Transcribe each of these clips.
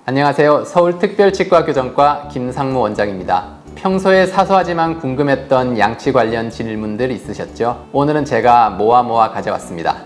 안녕하세요. 서울특별치과교정과 김상무 원장입니다. 평소에 사소하지만 궁금했던 양치 관련 질문들 있으셨죠? 오늘은 제가 모아 가져왔습니다.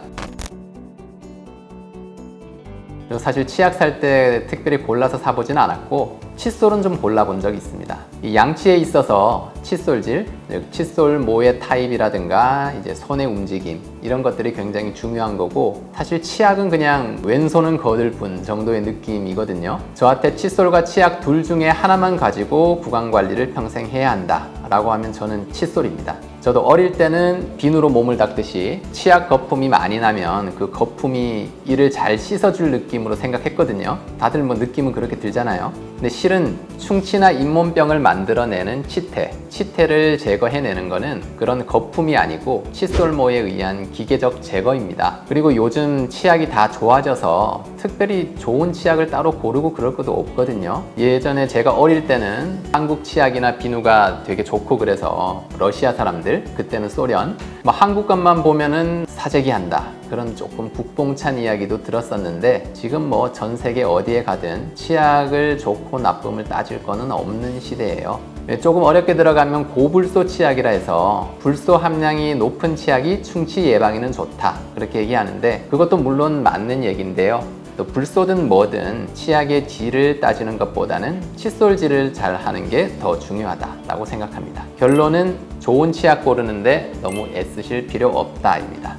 사실 치약 살 때 특별히 골라서 사보진 않았고 칫솔은 좀 골라본 적이 있습니다. 이 양치에 있어서 칫솔질, 칫솔모의 타입이라든가 이제 손의 움직임 이런 것들이 굉장히 중요한 거고, 사실 치약은 그냥 왼손은 거들 뿐 정도의 느낌이거든요. 저한테 칫솔과 치약 둘 중에 하나만 가지고 구강 관리를 평생 해야 한다 라고 하면 저는 칫솔입니다. 저도 어릴 때는 비누로 몸을 닦듯이 치약 거품이 많이 나면 그 거품이 이를 잘 씻어줄 느낌으로 생각했거든요. 다들 뭐 느낌은 그렇게 들잖아요. 근데 실은 충치나 잇몸병을 만들어내는 치태를 제거해내는 거는 그런 거품이 아니고 칫솔모에 의한 기계적 제거입니다. 그리고 요즘 치약이 다 좋아져서 특별히 좋은 치약을 따로 고르고 그럴 것도 없거든요. 예전에 제가 어릴 때는 한국 치약이나 비누가 되게 좋고 그래서 러시아 사람들, 그때는 소련, 한국 것만 보면은 사재기한다, 그런 조금 국뽕찬 이야기도 들었었는데, 지금 전 세계 어디에 가든 치약을 좋고 나쁨을 따질 거는 없는 시대예요. 조금 어렵게 들어가면 고불소 치약이라 해서 불소 함량이 높은 치약이 충치 예방에는 좋다, 그렇게 얘기하는데 그것도 물론 맞는 얘기인데요. 또 불소든 뭐든 치약의 질을 따지는 것보다는 칫솔질을 잘 하는 게 더 중요하다고 생각합니다. 결론은 좋은 치약 고르는데 너무 애쓰실 필요 없다입니다.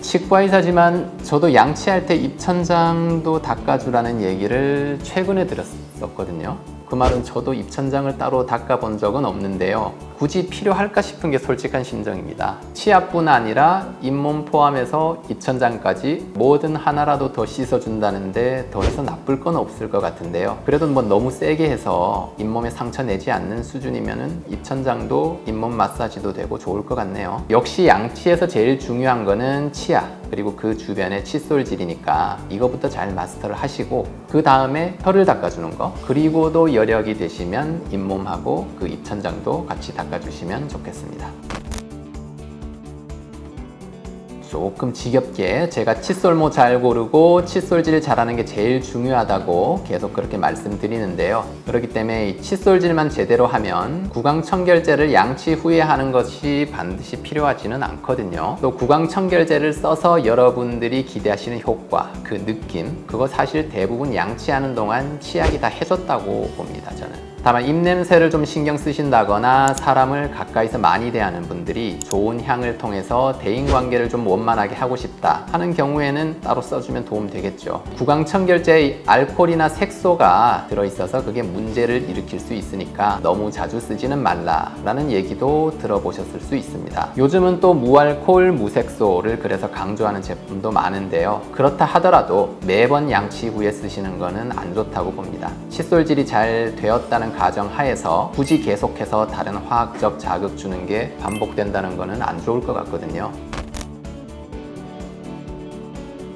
치과의사지만 저도 양치할 때 입천장도 닦아주라는 얘기를 최근에 들었었거든요. 그 말은 저도 입천장을 따로 닦아본 적은 없는데요. 굳이 필요할까 싶은 게 솔직한 심정입니다. 치아뿐 아니라 잇몸 포함해서 입천장까지 뭐든 하나라도 더 씻어준다는데 더해서 나쁠 건 없을 것 같은데요. 그래도 너무 세게 해서 잇몸에 상처 내지 않는 수준이면은 입천장도 잇몸 마사지도 되고 좋을 것 같네요. 역시 양치에서 제일 중요한 거는 치아, 그리고 그 주변의 칫솔질이니까 이거부터 잘 마스터를 하시고 그 다음에 혀를 닦아주는 거, 그리고도 여력이 되시면 잇몸하고 그 입천장도 같이 닦아주시면 좋겠습니다. 조금 지겹게 제가 칫솔모 잘 고르고 칫솔질 잘하는 게 제일 중요하다고 계속 그렇게 말씀드리는데요. 그렇기 때문에 이 칫솔질만 제대로 하면 구강청결제를 양치 후에 하는 것이 반드시 필요하지는 않거든요. 또 구강청결제를 써서 여러분들이 기대하시는 효과, 그 느낌, 그거 사실 대부분 양치하는 동안 치약이 다 해줬다고 봅니다, 저는. 다만 입냄새를 좀 신경 쓰신다거나 사람을 가까이서 많이 대하는 분들이 좋은 향을 통해서 대인관계를 좀 원만하게 하고 싶다 하는 경우에는 따로 써주면 도움 되겠죠. 구강청결제에 알코올이나 색소가 들어있어서 그게 문제를 일으킬 수 있으니까 너무 자주 쓰지는 말라라는 얘기도 들어보셨을 수 있습니다. 요즘은 또 무알코올, 무색소를 그래서 강조하는 제품도 많은데요. 그렇다 하더라도 매번 양치 후에 쓰시는 거는 안 좋다고 봅니다. 칫솔질이 잘 되었다는 가정하에서 굳이 계속해서 다른 화학적 자극 주는 게 반복된다는 거는 안 좋을 것 같거든요.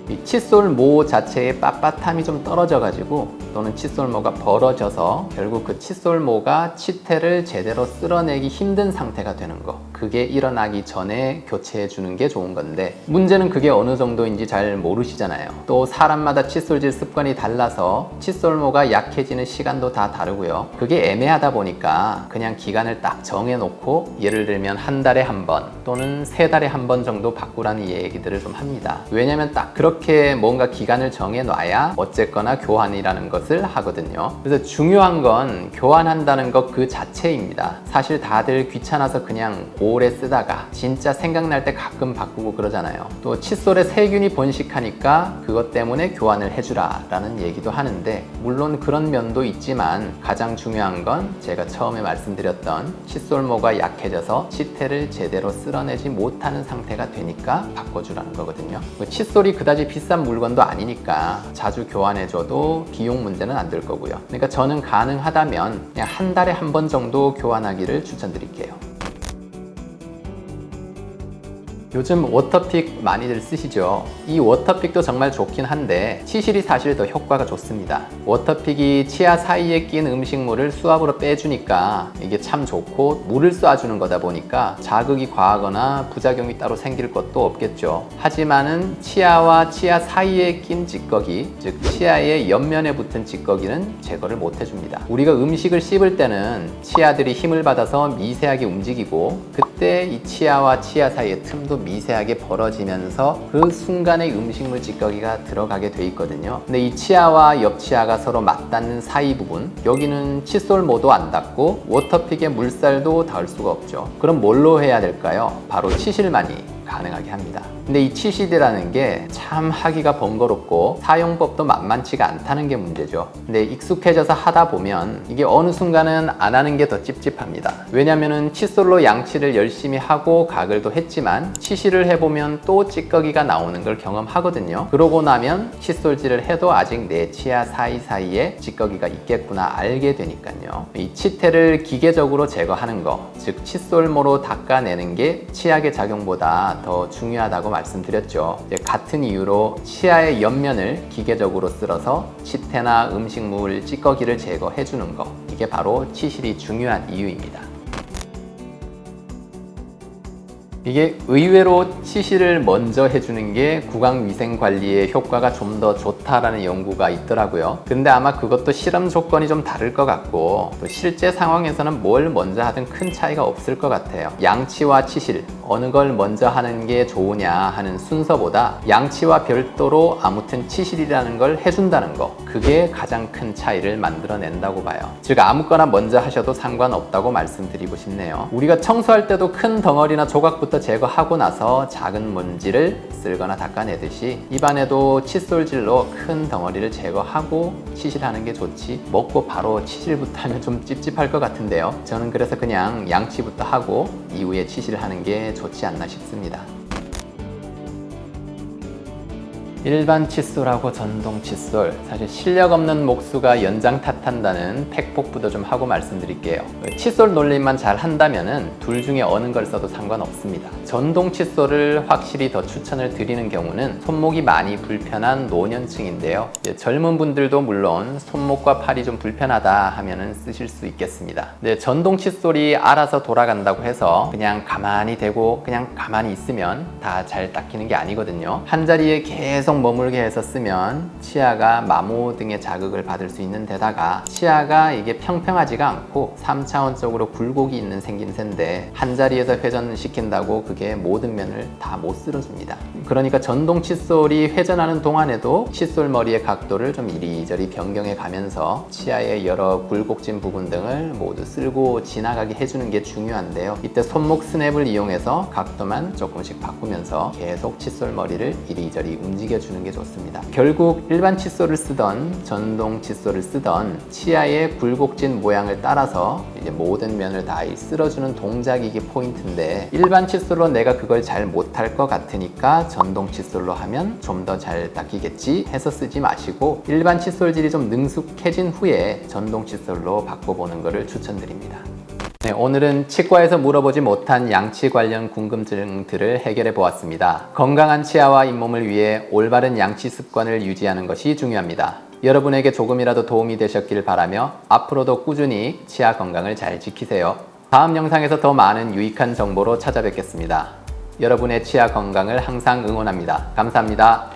이 칫솔모 자체의 빳빳함이 좀 떨어져 가지고, 또는 칫솔모가 벌어져서 결국 그 칫솔모가 치태를 제대로 쓸어내기 힘든 상태가 되는 거, 그게 일어나기 전에 교체해 주는 게 좋은 건데, 문제는 그게 어느 정도인지 잘 모르시잖아요. 또 사람마다 칫솔질 습관이 달라서 칫솔모가 약해지는 시간도 다 다르고요. 그게 애매하다 보니까 그냥 기간을 딱 정해 놓고 예를 들면 한 달에 한 번 또는 세 달에 한 번 정도 바꾸라는 얘기들을 좀 합니다. 왜냐면 딱 그렇게 뭔가 기간을 정해 놔야 어쨌거나 교환이라는 것을 하거든요. 그래서 중요한 건 교환한다는 것 그 자체입니다. 사실 다들 귀찮아서 그냥 오래 쓰다가 진짜 생각날 때 가끔 바꾸고 그러잖아요. 또 칫솔에 세균이 번식하니까 그것 때문에 교환을 해주라 라는 얘기도 하는데, 물론 그런 면도 있지만 가장 중요한 건 제가 처음에 말씀드렸던 칫솔모가 약해져서 치태를 제대로 쓸어내지 못하는 상태가 되니까 바꿔주라는 거거든요. 칫솔이 그다지 비싼 물건도 아니니까 자주 교환해줘도 비용 문제는 안 될 거고요. 그러니까 저는 가능하다면 그냥 한 달에 한 번 정도 교환하기를 추천드릴게요. 요즘 워터픽 많이들 쓰시죠? 이 워터픽도 정말 좋긴 한데 치실이 사실 더 효과가 좋습니다. 워터픽이 치아 사이에 낀 음식물을 수압으로 빼주니까 이게 참 좋고, 물을 쏴주는 거다 보니까 자극이 과하거나 부작용이 따로 생길 것도 없겠죠. 하지만은 치아와 치아 사이에 낀 찌꺼기, 즉 치아의 옆면에 붙은 찌꺼기는 제거를 못 해줍니다. 우리가 음식을 씹을 때는 치아들이 힘을 받아서 미세하게 움직이고, 그때 이 치아와 치아 사이의 틈도 미세하게 벌어지면서 그 순간에 음식물 찌꺼기가 들어가게 돼 있거든요. 근데 이 치아와 옆 치아가 서로 맞닿는 사이 부분, 여기는 칫솔모도 안 닿고 워터픽의 물살도 닿을 수가 없죠. 그럼 뭘로 해야 될까요? 바로 치실만이 가능하게 합니다. 근데 이 치실이라는 게 참 하기가 번거롭고 사용법도 만만치가 않다는 게 문제죠. 근데 익숙해져서 하다 보면 이게 어느 순간은 안 하는 게 더 찝찝합니다. 왜냐면은 칫솔로 양치를 열심히 하고 가글도 했지만 치실을 해보면 또 찌꺼기가 나오는 걸 경험하거든요. 그러고 나면 칫솔질을 해도 아직 내 치아 사이사이에 찌꺼기가 있겠구나 알게 되니까요. 이 치태를 기계적으로 제거하는 거, 즉 칫솔모로 닦아내는 게 치약의 작용보다 더 중요하다고 말씀드렸죠. 같은 이유로 치아의 옆면을 기계적으로 쓸어서 치태나 음식물 찌꺼기를 제거해 주는 거, 이게 바로 치실이 중요한 이유입니다. 이게 의외로 치실을 먼저 해주는 게 구강위생 관리에 효과가 좀 더 좋다라는 연구가 있더라고요. 근데 아마 그것도 실험 조건이 좀 다를 것 같고, 또 실제 상황에서는 뭘 먼저 하든 큰 차이가 없을 것 같아요. 양치와 치실, 어느 걸 먼저 하는 게 좋으냐 하는 순서보다 양치와 별도로 아무튼 치실이라는 걸 해준다는 거, 그게 가장 큰 차이를 만들어낸다고 봐요. 즉 아무거나 먼저 하셔도 상관없다고 말씀드리고 싶네요. 우리가 청소할 때도 큰 덩어리나 조각부터 제거하고 나서 작은 먼지를 쓸거나 닦아내듯이 입안에도 칫솔질로 큰 덩어리를 제거하고 치실하는 게 좋지, 먹고 바로 치실부터 하면 좀 찝찝할 것 같은데요. 저는 그래서 그냥 양치부터 하고 이후에 치실하는 게 좋지 않나 싶습니다. 일반 칫솔하고 전동 칫솔, 사실 실력 없는 목수가 연장 탓한다는 팩폭부도 좀 하고 말씀드릴게요. 칫솔 놀림만 잘 한다면은 둘 중에 어느 걸 써도 상관없습니다. 전동 칫솔을 확실히 더 추천을 드리는 경우는 손목이 많이 불편한 노년층인데요. 젊은 분들도 물론 손목과 팔이 좀 불편하다 하면은 쓰실 수 있겠습니다. 근데 전동 칫솔이 알아서 돌아간다고 해서 그냥 가만히 대고 그냥 가만히 있으면 다 잘 닦이는 게 아니거든요. 한 자리에 계속 머물게 해서 쓰면 치아가 마모 등의 자극을 받을 수 있는 데다가 치아가 이게 평평하지가 않고 3차원적으로 굴곡이 있는 생김새인데 한 자리에서 회전시킨다고 그게 모든 면을 다 못 쓸어줍니다. 그러니까 전동 칫솔이 회전하는 동안에도 칫솔 머리의 각도를 좀 이리저리 변경해 가면서 치아의 여러 굴곡진 부분 등을 모두 쓸고 지나가게 해주는 게 중요한데요. 이때 손목 스냅을 이용해서 각도만 조금씩 바꾸면서 계속 칫솔 머리를 이리저리 움직여주는 게 좋습니다. 결국 일반 칫솔을 쓰던 전동 칫솔을 쓰던 치아의 굴곡진 모양을 따라서 이제 모든 면을 다 쓸어주는 동작이 이게 포인트인데, 일반 칫솔로 내가 그걸 잘 못할 것 같으니까 전동 칫솔로 하면 좀 더 잘 닦이겠지 해서 쓰지 마시고, 일반 칫솔질이 좀 능숙해진 후에 전동 칫솔로 바꿔보는 것을 추천드립니다. 네, 오늘은 치과에서 물어보지 못한 양치 관련 궁금증들을 해결해 보았습니다. 건강한 치아와 잇몸을 위해 올바른 양치 습관을 유지하는 것이 중요합니다. 여러분에게 조금이라도 도움이 되셨길 바라며 앞으로도 꾸준히 치아 건강을 잘 지키세요. 다음 영상에서 더 많은 유익한 정보로 찾아뵙겠습니다. 여러분의 치아 건강을 항상 응원합니다. 감사합니다.